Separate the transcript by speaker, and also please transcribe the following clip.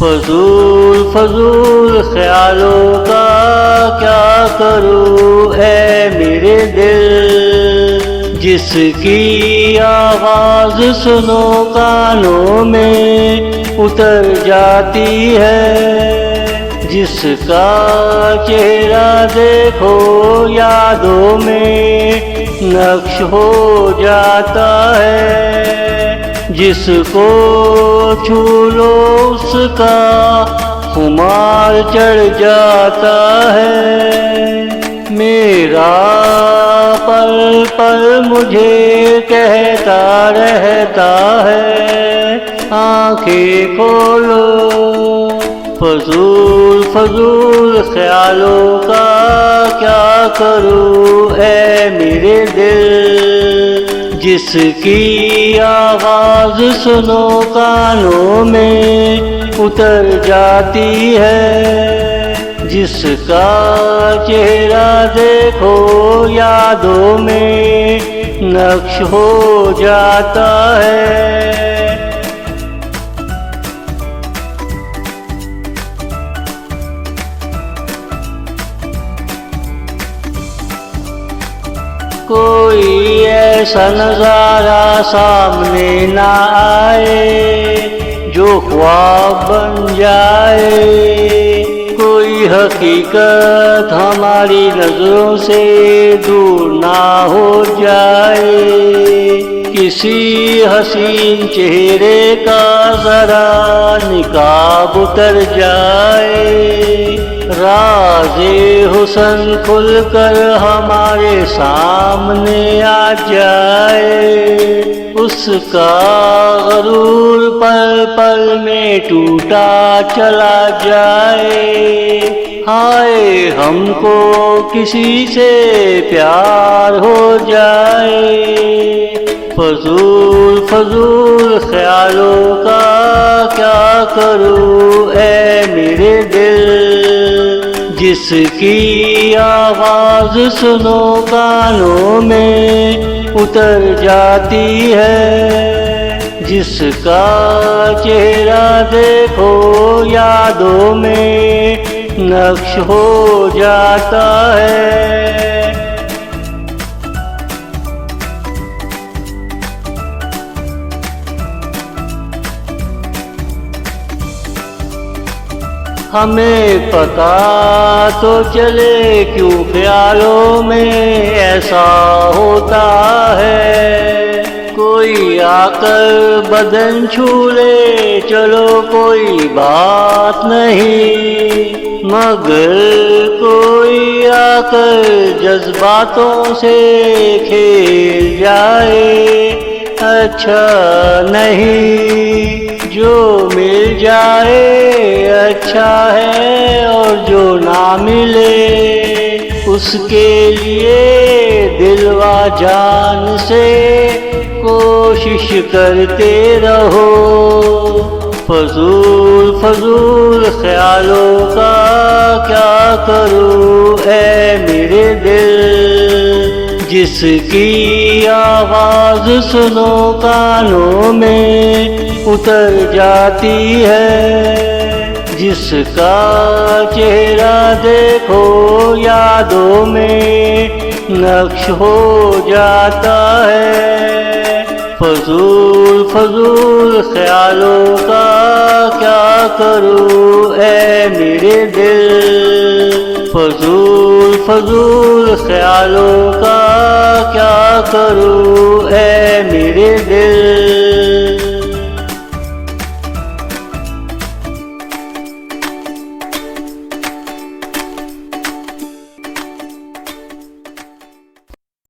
Speaker 1: फजूल फजूल ख्यालों का क्या करूँ है मेरे दिल, जिसकी आवाज़ सुनो कानों में उतर जाती है, जिसका चेहरा देखो यादों में नक्श हो जाता है, जिसको छू लो उसका खुमार चढ़ जाता है। मेरा पल पल मुझे कहता रहता है, आंखें खोलो। फजूल फजूल ख्यालों का क्या करूँ है मेरे दिल, जिसकी आवाज़ सुनो कानों में उतर जाती है, जिसका चेहरा देखो यादों में नक्श हो जाता है। कोई ऐसा नज़ारा सामने ना आए जो ख्वाब बन जाए, कोई हकीकत हमारी नज़रों से दूर ना हो जाए, किसी हसीन चेहरे का ज़रा निकाब उतर जाए, राज़े हुस्न खुलकर हमारे सामने आ जाए, उसका गरूर पल पल में टूटा चला जाए। हाय हमको किसी से प्यार हो जाए, फजूल फजूल ख्यालों का क्या करूँ ऐ मेरे दिल, जिसकी आवाज़ सुनो कानों में उतर जाती है, जिसका चेहरा देखो यादों में नक्श हो जाता है। हमें पता तो चले क्यों ख्यालों में ऐसा होता है, कोई आकर बदन छू ले चलो कोई बात नहीं, मगर कोई आकर जज्बातों से खेल जाए अच्छा नहीं, जो मिल जाए अच्छा है और जो ना मिले उसके लिए दिलवा जान से कोशिश करते रहो। फजूल फजूल ख्यालों का क्या करूँ ऐ मेरे दिल, जिसकी आवाज़ सुनो कानों में उतर जाती है, जिसका चेहरा देखो यादों में नक्श हो जाता है। फजूल फजूल ख्यालों का क्या करूँ ऐ मेरे दिल, फजूल फजूल ख्यालों का क्या करूँ ऐ मेरे दिल।